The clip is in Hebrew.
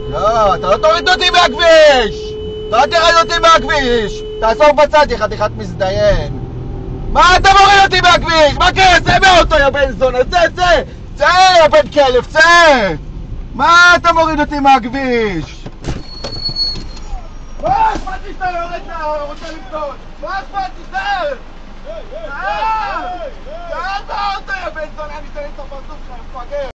לא, אתה לא תוריד אותי מהכביש! אתה לא תרד אותי מהכביש! תעזור בצד, יא חתיכת מזדיין! מה אתה מוריד אותי מהכביש? מה קרה? צא מהאוטו, יא בן זונה! צא! צא, יא בן כלב, צא! מה אתה מוריד אותי מהכביש? מה אכפת לי שאתה יורד רוצה לבדות? מה אכפת לי? צא! צא מהאוטו, יא בן זונה! אני אתן לי את הפרצוף שלך, מפגר!